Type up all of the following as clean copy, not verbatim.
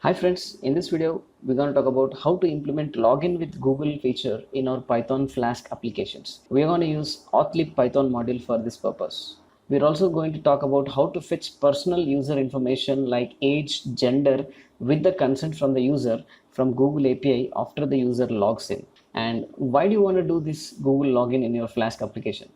Hi friends, in this video we're going to talk about how to implement login with Google feature in our Python Flask applications. We are going to use Authlib Python module for this purpose. We're also going to talk about how to fetch personal user information like age, gender with the consent from the user from Google API after the user logs in. And why do you want to do this Google login in your Flask application?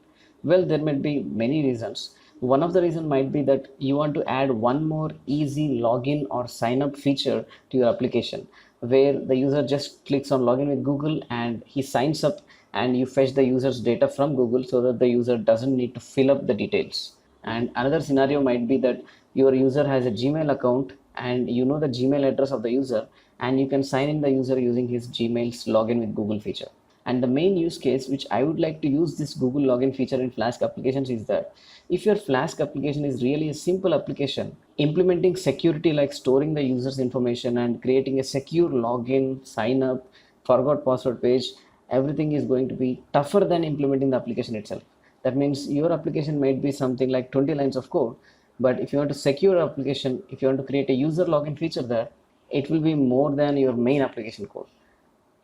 Well, there might be many reasons. One of the reason might be that you want to add one more easy login or sign up feature to your application where the user just clicks on login with Google and he signs up and you fetch the user's data from Google so that the user doesn't need to fill up the details. And another scenario might be that your user has a Gmail account and you know the Gmail address of the user and you can sign in the user using his Gmail's login with Google feature. And the main use case which I would like to use this Google login feature in Flask applications is that if your Flask application is really a simple application, implementing security like storing the user's information and creating a secure login, sign up, forgot password page, everything is going to be tougher than implementing the application itself. That means your application might be something like 20 lines of code, but if you want to secure your application, if you want to create a user login feature there, it will be more than your main application code.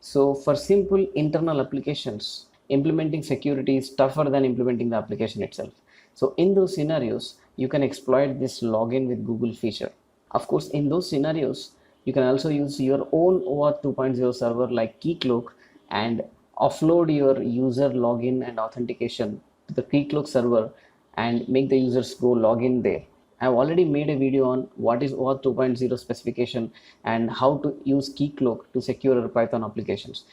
So for simple internal applications, implementing security is tougher than implementing the application itself. So in those scenarios, you can exploit this login with Google feature. Of course, in those scenarios, you can also use your own OAuth 2.0 server like Keycloak and offload your user login and authentication to the Keycloak server and make the users go log in there. I've already made a video on what is OAuth 2.0 specification and how to use Keycloak to secure your Python applications.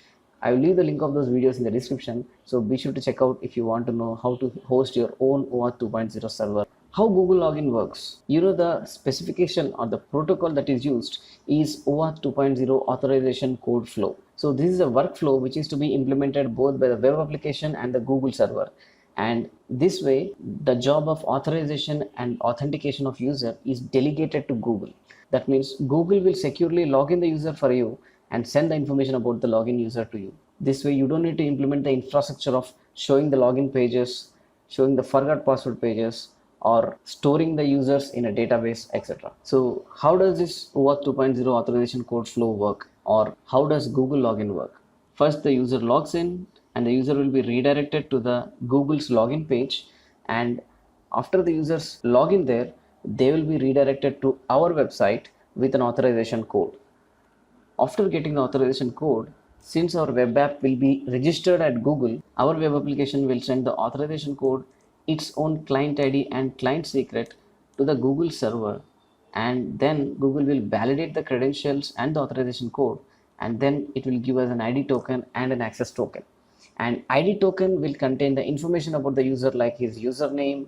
I will leave the link of those videos in the description, so be sure to check out if you want to know how to host your own OAuth 2.0 server. How Google login works. You know the specification or the protocol that is used is OAuth 2.0 authorization code flow. So this is a workflow which is to be implemented both by the web application and the Google server. And this way the job of authorization and authentication of user is delegated to Google. That means Google will securely log in the user for you and send the information about the login user to you. This way you don't need to implement the infrastructure of showing the login pages, showing the forgot password pages, or storing the users in a database, etc. So how does this OAuth 2.0 authorization code flow work, or how does Google login work? First the user logs in and the user will be redirected to the Google's login page, and after the users log in there, they will be redirected to our website with an authorization code. After getting the authorization code, since our web app will be registered at Google, our web application will send the authorization code, its own client ID and client secret to the Google server, and then Google will validate the credentials and the authorization code, and then it will give us an ID token and an access token. And ID token will contain the information about the user like his username,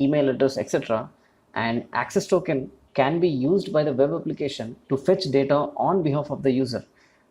email address, etc. And access token can be used by the web application to fetch data on behalf of the user.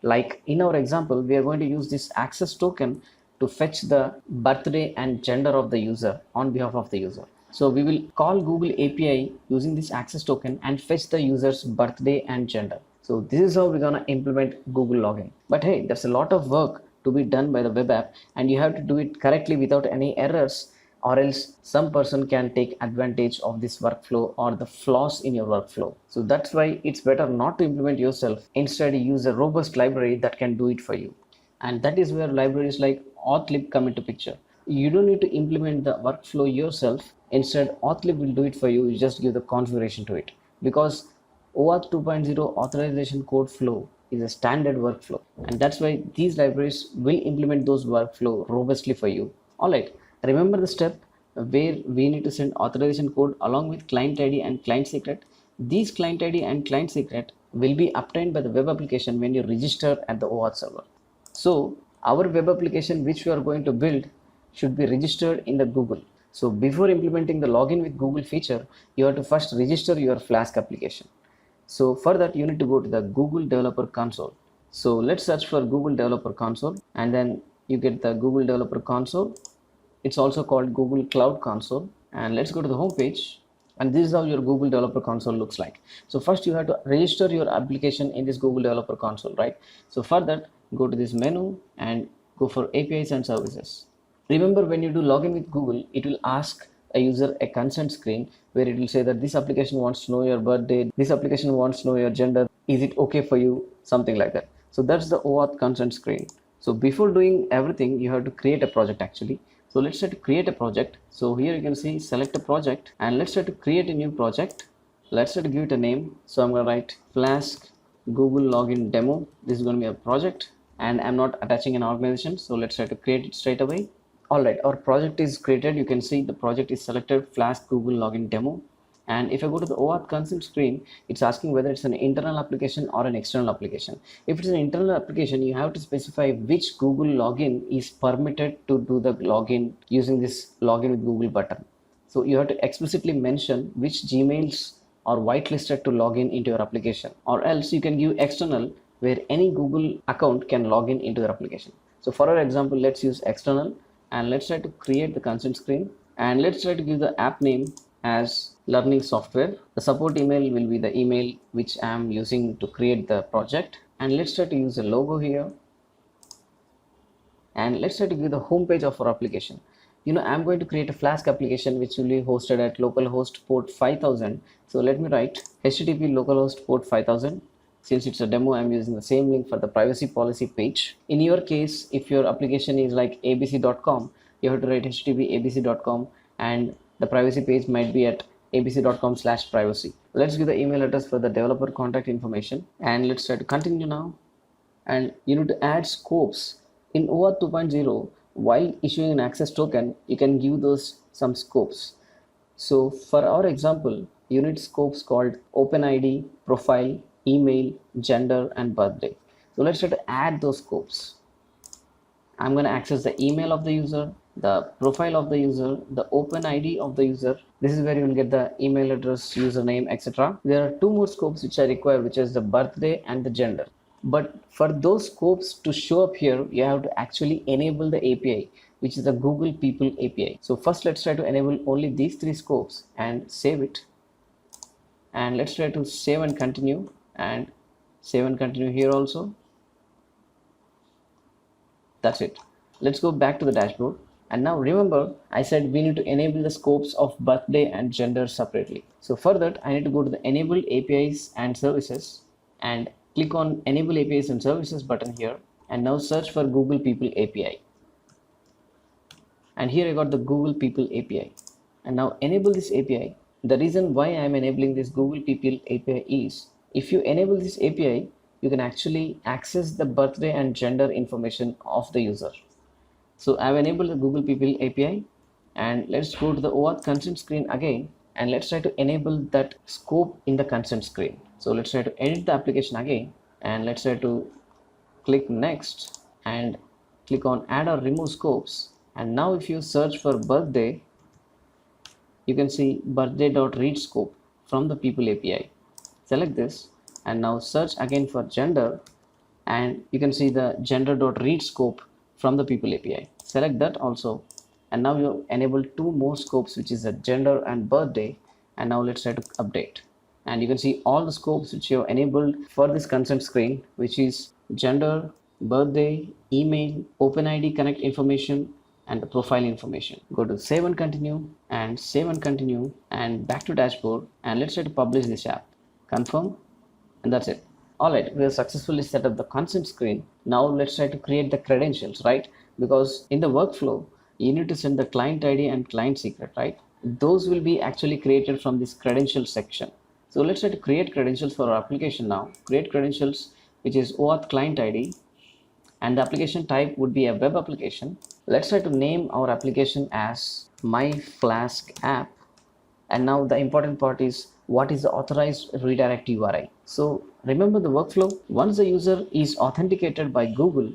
Like in our example, we are going to use this access token to fetch the birthday and gender of the user on behalf of the user. So we will call Google API using this access token and fetch the user's birthday and gender. So this is how we're going to implement Google login. But hey, there's a lot of work to be done by the web app and you have to do it correctly without any errors, or else some person can take advantage of this workflow or the flaws in your workflow. So that's why it's better not to implement yourself. Instead, use a robust library that can do it for you. And that is where libraries like Authlib come into picture. You don't need to implement the workflow yourself. Instead, Authlib will do it for you. You just give the configuration to it, because OAuth 2.0 authorization code flow is a standard workflow, and that's why these libraries will implement those workflow robustly for you. All right, remember the step where we need to send authorization code along with client ID and client secret. These client ID and client secret will be obtained by the web application when you register at the OAuth server. So our web application which we are going to build should be registered in the Google. So before implementing the login with Google feature, you have to first register your Flask application. So for that, you need to go to the Google Developer Console. So let's search for Google Developer Console, and then you get the Google Developer Console. It's also called Google Cloud Console. And let's go to the home page. And this is how your Google Developer Console looks like. So first you have to register your application in this Google Developer Console, right? So for that, go to this menu and go for APIs and services. Remember, when you do login with Google, it will ask a user a consent screen where it will say that this application wants to know your birthday, this application wants to know your gender, is it okay for you, something like that. So that's the OAuth consent screen. So before doing everything, you have to create a project actually. So let's try to create a project. So here you can see select a project, and let's try to create a new project. Let's try to give it a name. So I'm going to write flask Google login demo. This is going to be a project, and I'm not attaching an organization. So let's try to create it straight away. All right, our project is created. You can see the project is selected, flask Google login demo. And if I go to the OAuth consent screen, it's asking whether it's an internal application or an external application. If it's an internal application, you have to specify which Google login is permitted to do the login using this login with Google button. So you have to explicitly mention which Gmails are whitelisted to log in into your application, or else you can give external where any Google account can log in into your application. So for our example, let's use external, and let's try to create the consent screen, and let's try to give the app name as learning software. The support email will be the email which I am using to create the project, and let's try to use a logo here, and let's try to give the home page of our application. I'm going to create a Flask application which will be hosted at localhost port 5000. So let me write http localhost port 5000. Since it's a demo, I'm using the same link for the privacy policy page. In your case, if your application is like abc.com, you have to write http abc.com, and the privacy page might be at abc.com/privacy. Let's give the email address for the developer contact information, and let's try to continue now. And you need to add scopes. In OAuth 2.0, while issuing an access token, you can give those some scopes. So for our example, you need scopes called OpenID, profile, email, gender, and birthday. So let's try to add those scopes. I'm going to access the email of the user, the profile of the user, the OpenID of the user. This is where you will get the email address, username, etc. There are two more scopes which I require, which is the birthday and the gender. But for those scopes to show up here, you have to actually enable the API, which is the Google People API. So first let's try to enable only these three scopes and save it. And let's try to save and continue, and save and continue here also. That's it. Let's go back to the dashboard. And now remember, I said we need to enable the scopes of birthday and gender separately. So for that, I need to go to the enable APIs and services, and click on enable APIs and services button here, and now search for Google People API. And here I got the Google People API, and now enable this API. The reason why I am enabling this Google People API is, if you enable this API, you can actually access the birthday and gender information of the user. So I've enabled the Google People API, and let's go to the OAuth consent screen again, and let's try to enable that scope in the consent screen. So let's try to edit the application again, and let's try to click next and click on add or remove scopes. And now if you search for birthday, you can see birthday.read scope from the People API. Select this, and now search again for gender, and you can see the gender.read scope from the People API. Select that also, and now you enable two more scopes, which is the gender and birthday. And now let's try to update, and you can see all the scopes which you have enabled for this consent screen, which is gender, birthday, email, OpenID connect information, and the profile information. Go to save and continue, and save and continue, and back to dashboard, and let's try to publish this app. Confirm, and that's it. Alright, we have successfully set up the consent screen. Now let's try to create the credentials, right? Because in the workflow, you need to send the client ID and client secret, right? Those will be actually created from this credentials section. So let's try to create credentials for our application now. Create credentials, which is OAuth client ID, and the application type would be a web application. Let's try to name our application as My Flask App. And now the important part is, what is the authorized redirect URI? So remember the workflow. Once the user is authenticated by Google,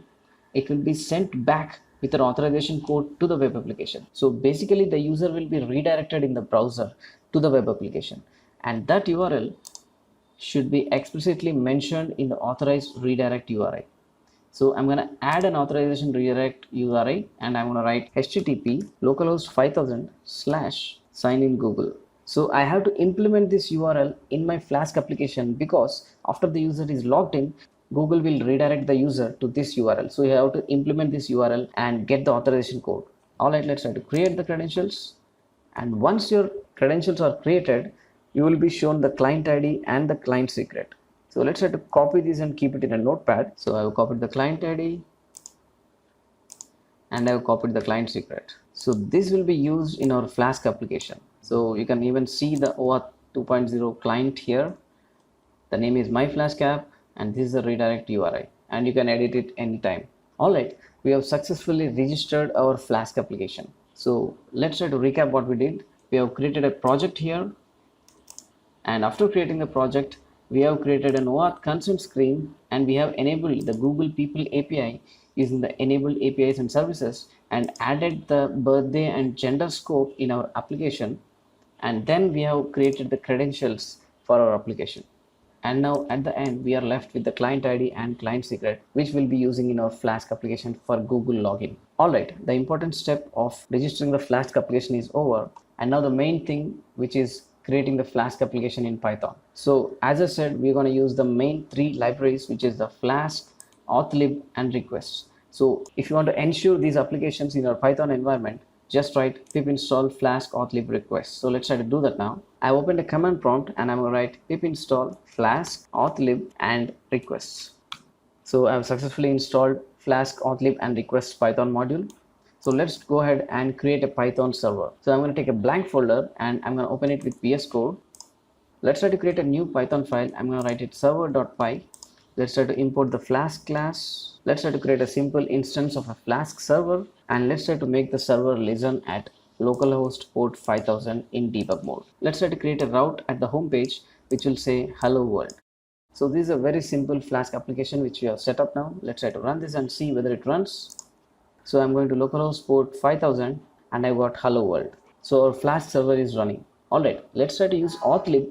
it will be sent back with an authorization code to the web application. So basically the user will be redirected in the browser to the web application, and that URL should be explicitly mentioned in the authorized redirect URI. So I'm going to add an authorization redirect URI, and I'm going to write http localhost 5000 / sign in Google. So I have to implement this URL in my Flask application, because after the user is logged in, Google will redirect the user to this URL. So you have to implement this URL and get the authorization code. Alright, let's try to create the credentials. And once your credentials are created, you will be shown the client ID and the client secret. So let's try to copy this and keep it in a notepad. So I have copied the client ID and I have copied the client secret. So this will be used in our Flask application. So you can even see the OAuth 2.0 client here. The name is my Flask app and this is the redirect URI and you can edit it anytime. Alright, we have successfully registered our Flask application. So let's try to recap what we did. We have created a project here, and after creating the project we have created an OAuth consent screen and we have enabled the Google People API using the enabled APIs and services and added the birthday and gender scope in our application, and then we have created the credentials for our application. And now at the end we are left with the client ID and client secret, which we'll be using in our Flask application for Google login. Alright, the important step of registering the Flask application is over, and now the main thing, which is creating the Flask application in Python. So as I said, we're going to use the main three libraries, which is the Flask, Authlib and requests. So if you want to ensure these applications in your Python environment, just write pip install flask auth-lib request. So let's try to do that now. I've opened a command prompt and I'm going to write pip install flask auth-lib and requests. So I've successfully installed flask auth-lib and requests Python module. So let's go ahead and create a Python server. So I'm going to take a blank folder and I'm going to open it with VS Code. Let's try to create a new Python file. I'm going to write it server.py. Let's try to import the Flask class. Let's try to create a simple instance of a Flask server, and let's try to make the server listen at localhost port 5000 in debug mode. Let's try to create a route at the home page which will say hello world. So this is a very simple Flask application which we have set up now. Let's try to run this and see whether it runs. So I'm going to localhost port 5000 and I got hello world. So our Flask server is running. Alright, let's try to use Authlib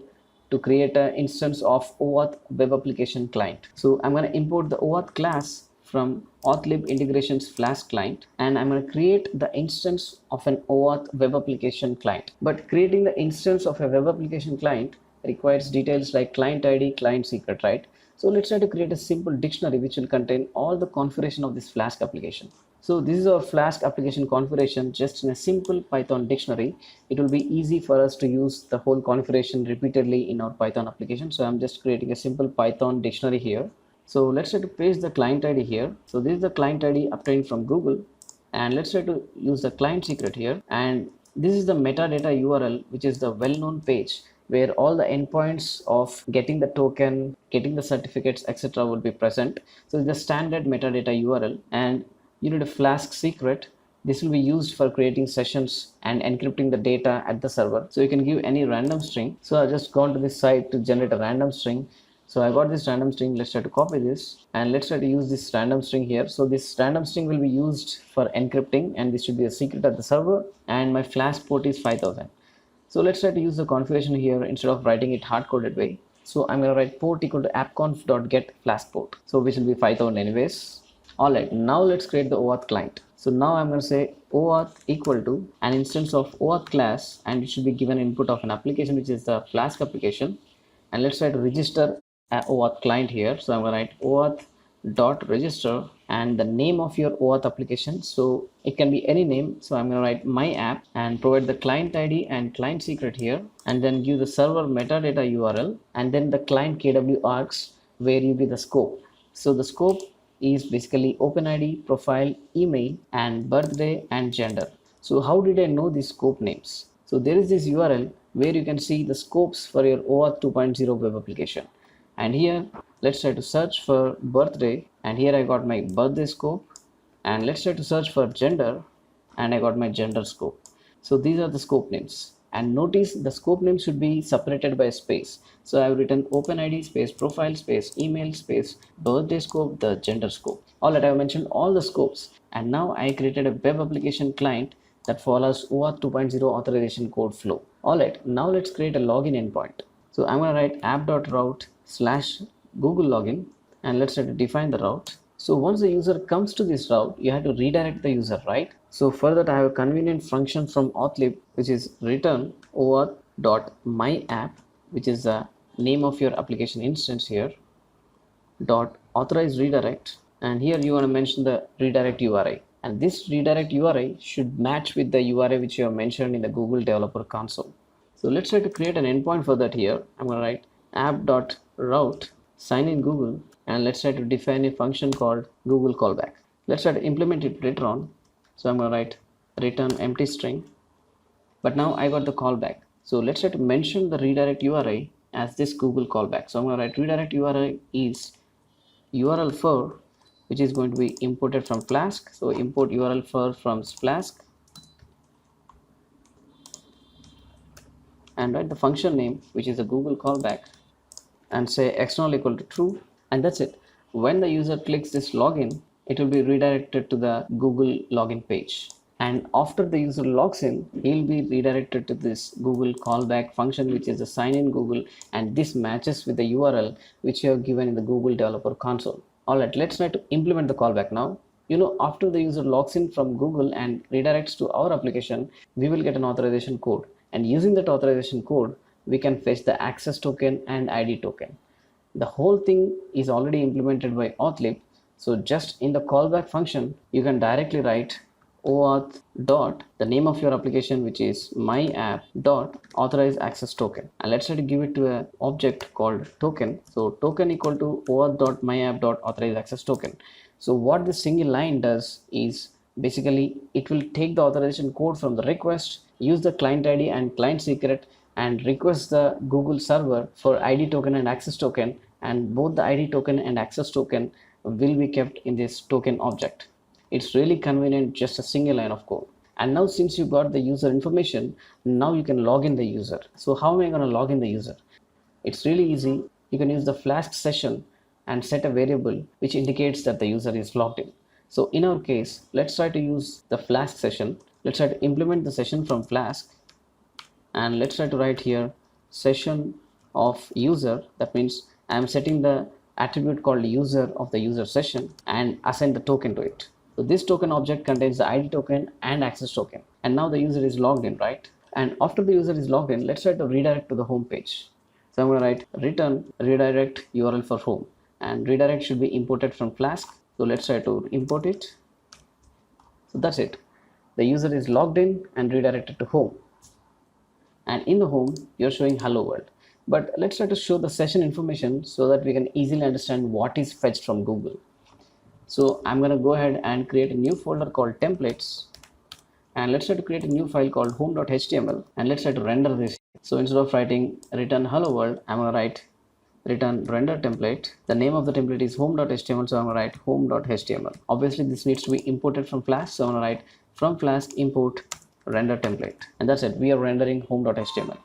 to create an instance of OAuth web application client. So I'm going to import the OAuth class from Authlib integrations Flask client, and I'm going to create the instance of an OAuth web application client. But creating the instance of a web application client requires details like client ID, client secret, right? So let's try to create a simple dictionary which will contain all the configuration of this Flask application. So this is our Flask application configuration just in a simple Python dictionary. It will be easy for us to use the whole configuration repeatedly in our Python application. So I'm just creating a simple Python dictionary here. So let's try to paste the client ID here. So this is the client ID obtained from Google, and let's try to use the client secret here, and this is the metadata URL, which is the well-known page where all the endpoints of getting the token, getting the certificates, etc. will be present. So it's the standard metadata URL, and you need a Flask secret. This will be used for creating sessions and encrypting the data at the server. So you can give any random string. So I've just gone to this site to generate a random string. So I got this random string. Let's try to copy this and let's try to use this random string here. So this random string will be used for encrypting, and this should be a secret at the server, and my Flask port is 5000. So let's try to use the configuration here instead of writing it hard-coded way. So I'm going to write port equal to appconf.get Flask port, so which will be 5000 anyways. Alright, now let's create the OAuth client. So now I'm going to say OAuth equal to an instance of OAuth class, and it should be given input of an application which is the Flask application. And let's try to register a OAuth client here. So I'm going to write OAuth dot register and the name of your OAuth application. So it can be any name. So I'm going to write my app and provide the client ID and client secret here, and then give the server metadata URL, and then the client KW args where you give the scope. So the scope is basically OpenID, profile, email, and birthday and gender. So how did I know these scope names? So there is this URL where you can see the scopes for your OAuth 2.0 web application. And here let's try to search for birthday, and here I got my birthday scope, and let's try to search for gender, and I got my gender scope. So these are the scope names, and notice the scope name should be separated by a space. So I have written OpenID space profile space email space birthday scope, the gender scope. Alright, I have mentioned all the scopes, and now I created a web application client that follows OAuth 2.0 authorization code flow. Alright, now let's create a login endpoint. So I'm going to write app.route/Google login, and let's try to define the route. So once the user comes to this route, you have to redirect the user, right? So for that I have a convenient function from Authlib which is return OAuth.myApp, which is the name of your application instance here, dot authorize redirect, and here you want to mention the redirect URI, and this redirect URI should match with the URI which you have mentioned in the Google Developer Console. So let's try to create an endpoint for that here. I'm going to write app.route/. sign in Google, and let's try to define a function called Google callback. Let's try to implement it later on. So I'm going to write return empty string, but now I got the callback. So let's try to mention the redirect URI as this Google callback. So I'm going to write redirect URI is URL for, which is going to be imported from Flask. So import URL for from Flask, and write the function name, which is a Google callback, and say external equal to true, and that's it. When the user clicks this login, it will be redirected to the Google login page, and after the user logs in, he'll be redirected to this Google callback function, which is the sign in Google, and this matches with the URL which you have given in the Google developer console. Alright, let's try to implement the callback now. After the user logs in from Google and redirects to our application, we will get an authorization code, and using that authorization code, we can fetch the access token and ID token. The whole thing is already implemented by Authlib. So just in the callback function, you can directly write OAuth dot the name of your application, which is my app dot authorize access token, and let's try to give it to an object called token. So token equal to OAuth dot my app dot authorize access token. So what this single line does is basically it will take the authorization code from the request, use the client ID and client secret, and request the Google server for ID token and access token, and both the ID token and access token will be kept in this token object. It's really convenient, just a single line of code. And now since you got the user information, now you can log in the user. So how am I going to log in the user? It's really easy. You can use the Flask session and set a variable which indicates that the user is logged in. So in our case, let's try to use the Flask session. Let's try to implement the session from Flask, and let's try to write here session of user. That means I am setting the attribute called user of the user session and assign the token to it. So this token object contains the ID token and access token, and now the user is logged in, right? And after the user is logged in, let's try to redirect to the home page. So I'm going to write return redirect URL for home, and redirect should be imported from Flask. So let's try to import it. So that's it. The user is logged in and redirected to home, and in the home you're showing hello world. But let's try to show the session information so that we can easily understand what is fetched from Google. So I'm going to go ahead and create a new folder called templates, and let's try to create a new file called home.html, and let's try to render this. So instead of writing return hello world, I'm going to write return render template. The name of the template is home.html, so I'm going to write home.html. Obviously this needs to be imported from Flask, so I'm going to write from Flask import render template, and that's it. We are rendering home.html.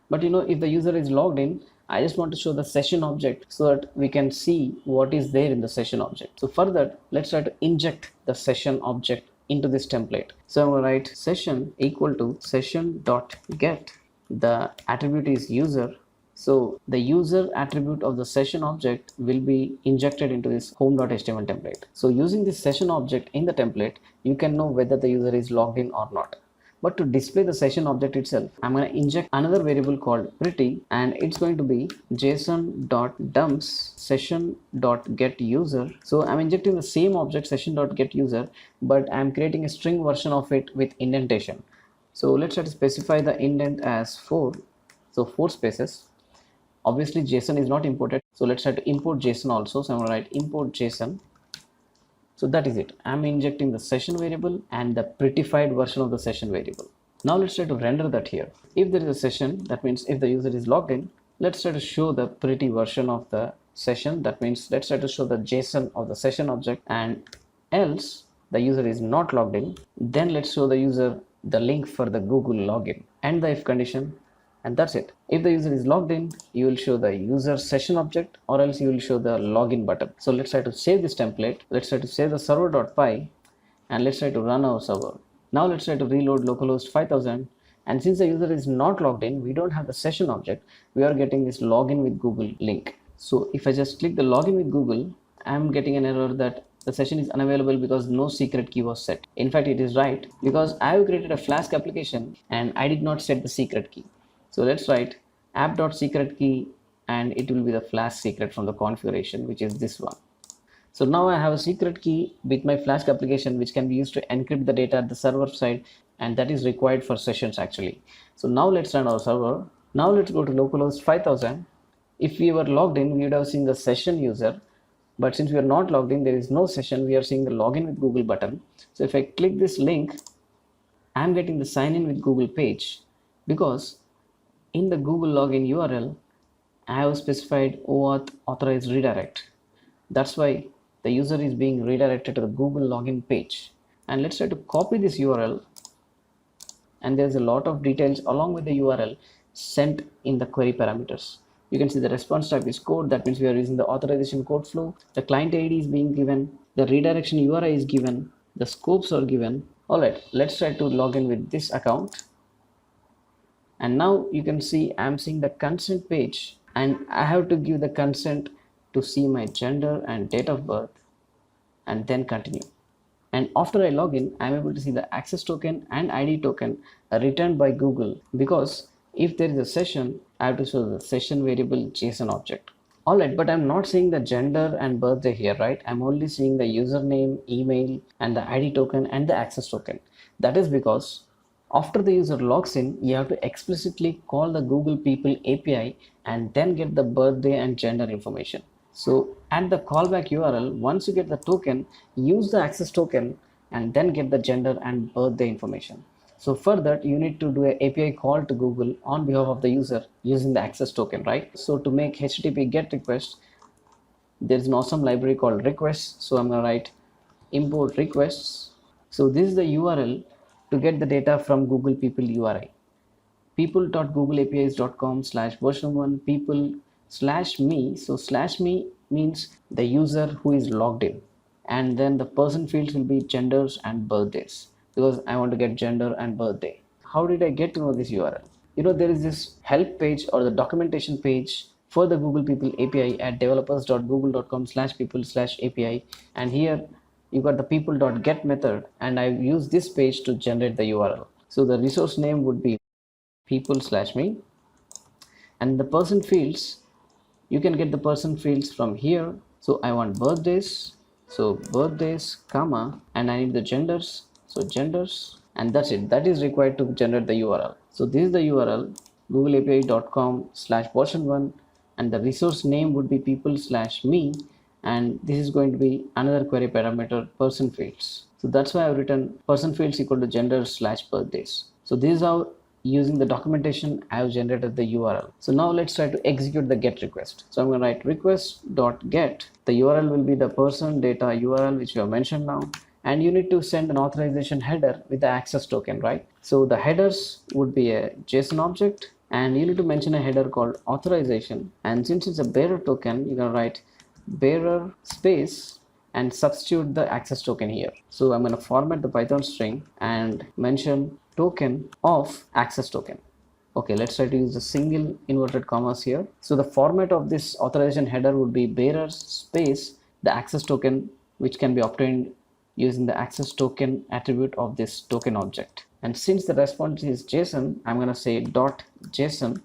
But if the user is logged in, I just want to show the session object so that we can see what is there in the session object. So for that, let's try to inject the session object into this template. So I'm going to write session equal to session.get. The attribute is user. So the user attribute of the session object will be injected into this home.html template. So using this session object in the template, you can know whether the user is logged in or not. But to display the session object itself, I'm going to inject another variable called pretty, and it's going to be json.dumps session.getUser. So I'm injecting the same object session.getUser, but I'm creating a string version of it with indentation. So let's try to specify the indent as 4. So 4 spaces. Obviously JSON is not imported, so let's try to import JSON also. So I'm going to write import JSON. So that is it. I'm injecting the session variable and the prettified version of the session variable. Now let's try to render that here. If there is a session, that means if the user is logged in, let's try to show the pretty version of the session. That means let's try to show the JSON of the session object, and else the user is not logged in, then let's show the user the link for the Google login and the if condition, and that's it. If the user is logged in, you will show the user session object, or else you will show the login button. So let's try to save this template. Let's try to save the server.py, and let's try to run our server. Now let's try to reload localhost 5000, and since the user is not logged in, we don't have the session object, we are getting this login with Google link. So if I just click the login with Google, I'm getting an error that the session is unavailable because no secret key was set. In fact, it is right, because I have created a Flask application and I did not set the secret key. So let's write app.secret-key, and it will be the Flask secret from the configuration, which is this one. So now I have a secret key with my Flask application, which can be used to encrypt the data at the server side, and that is required for sessions actually. So now let's run our server. Now let's go to localhost 5000. If we were logged in, we would have seen the session user, but since we are not logged in, there is no session, we are seeing the login with Google button. So if I click this link, I'm getting the sign in with Google page, because in the Google login URL, I have specified OAuth authorized redirect. That's why the user is being redirected to the Google login page. And let's try to copy this URL, and there's a lot of details along with the URL sent in the query parameters. You can see the response type is code. That means we are using the authorization code flow. The client ID is being given. The redirection URI is given. The scopes are given. All right, let's try to log in with this account. And now you can see I'm seeing the consent page, and I have to give the consent to see my gender and date of birth, and then continue. And after I log in, I'm able to see the access token and ID token returned by Google, because if there is a session, I have to show the session variable JSON object. Alright, but I'm not seeing the gender and birthday here, right? I'm only seeing the username, email, and the ID token and the access token. That is because after the user logs in, you have to explicitly call the Google People API and then get the birthday and gender information. So at the callback URL, once you get the token, use the access token and then get the gender and birthday information. So for that, you need to do an API call to Google on behalf of the user using the access token, right? So to make HTTP GET request, there's an awesome library called requests. So I'm going to write import requests. So this is the URL to get the data from Google People URI. people.googleapis.com/version1 people/me. So /me means the user who is logged in, and then the person fields will be genders and birthdays, because I want to get gender and birthday. How did I get to know this URL? There is this help page or the documentation page for the Google People API at developers.google.com/people/API, and here you got the people.get method, and I use this page to generate the URL. So the resource name would be people/me, and the person fields, you can get the person fields from here. So I want birthdays, so birthdays, comma, and I need the genders, so genders, and that's it. That is required to generate the URL. So this is the URL, googleapi.com/version1, and the resource name would be people/me, and this is going to be another query parameter, person fields. So that's why I've written person fields equal to genders/birthdays. So this is how, using the documentation, I have generated the URL. So now let's try to execute the GET request. So I'm going to write request.get. The URL will be the person data URL which we have mentioned now, and you need to send an authorization header with the access token, right? So the headers would be a JSON object, and you need to mention a header called authorization, and since it's a bearer token, you're going to write bearer space and substitute the access token here. So I'm going to format the Python string and mention token of access token. Okay, let's try to use the single inverted commas here. So the format of this authorization header would be bearer space the access token, which can be obtained using the access token attribute of this token object. And since the response is JSON, I'm going to say .json.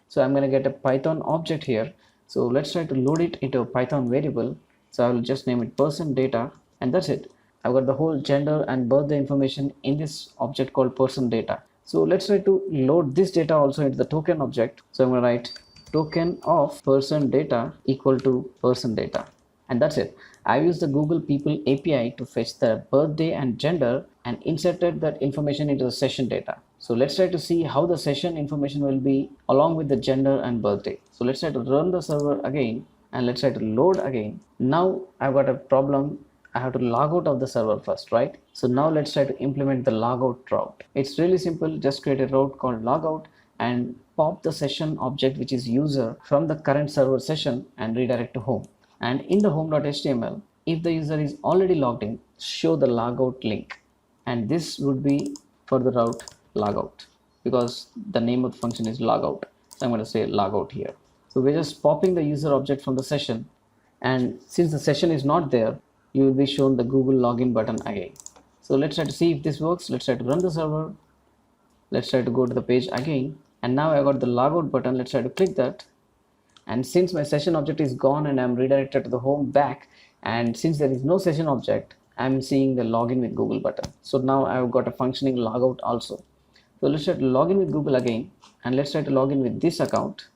So I'm going to get a Python object here. So let's try to load it into a Python variable. So I will just name it person data, and that's it. I've got the whole gender and birthday information in this object called person data. So let's try to load this data also into the token object. So I'm going to write token of person data equal to person data, and that's it. I've used the Google People API to fetch the birthday and gender and inserted that information into the session data. So let's try to see how the session information will be along with the gender and birthday. So let's try to run the server again, and let's try to load again. Now I've got a problem. I have to log out of the server first, right? So now let's try to implement the logout route. It's really simple. Just create a route called logout and pop the session object, which is user, from the current server session and redirect to home. And in the home.html, if the user is already logged in, show the logout link. And this would be for the route logout, because the name of the function is logout. So I'm going to say logout here. So we're just popping the user object from the session, and since the session is not there, you will be shown the Google login button again. So let's try to see if this works. Let's try to run the server. Let's try to go to the page again, and now I got the logout button. Let's try to click that, and since my session object is gone and I'm redirected to the home back, and since there is no session object, I'm seeing the login with Google button. So now I've got a functioning logout also. So let's try to log in with Google again, and let's try to log in with this account.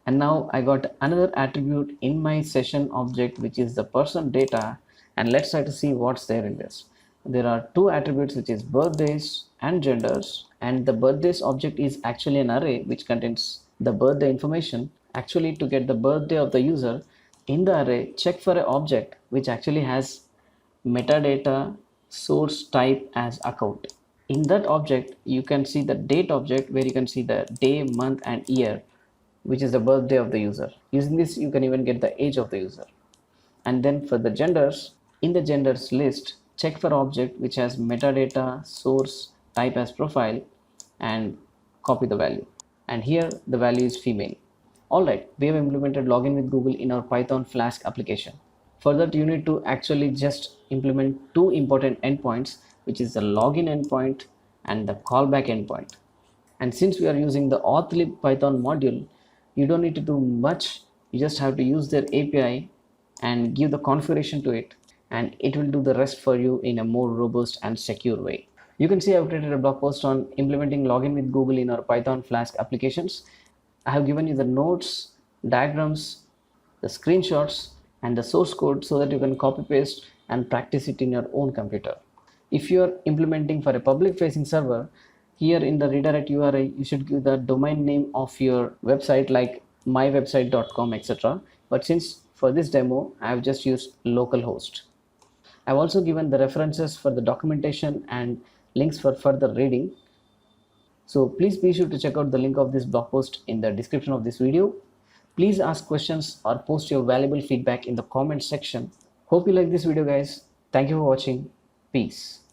And now I got another attribute in my session object, which is the person data. And let's try to see what's there in this. There are two attributes, which is birthdays and genders. And the birthdays object is actually an array which contains the birthday information. Actually, to get the birthday of the user in the array, check for an object which actually has metadata source type as account. In that object, you can see the date object where you can see the day, month, and year, which is the birthday of the user. Using this, you can even get the age of the user. And then for the genders, in the genders list, check for object which has metadata source type as profile and copy the value. And here the value is female. Alright, we have implemented login with Google in our Python Flask application. For that, you need to actually just implement two important endpoints, which is the login endpoint and the callback endpoint. And since we are using the Authlib Python module, you don't need to do much. You just have to use their API and give the configuration to it, and it will do the rest for you in a more robust and secure way. You can see I've created a blog post on implementing login with Google in our Python Flask applications. I have given you the notes, diagrams, the screenshots, and the source code so that you can copy paste and practice it in your own computer. If you are implementing for a public facing server, here in the redirect URI, you should give the domain name of your website like mywebsite.com, etc. But since for this demo, I have just used localhost. I've also given the references for the documentation and links for further reading. So please be sure to check out the link of this blog post in the description of this video. Please ask questions or post your valuable feedback in the comment section. Hope you like this video, guys. Thank you for watching. Peace.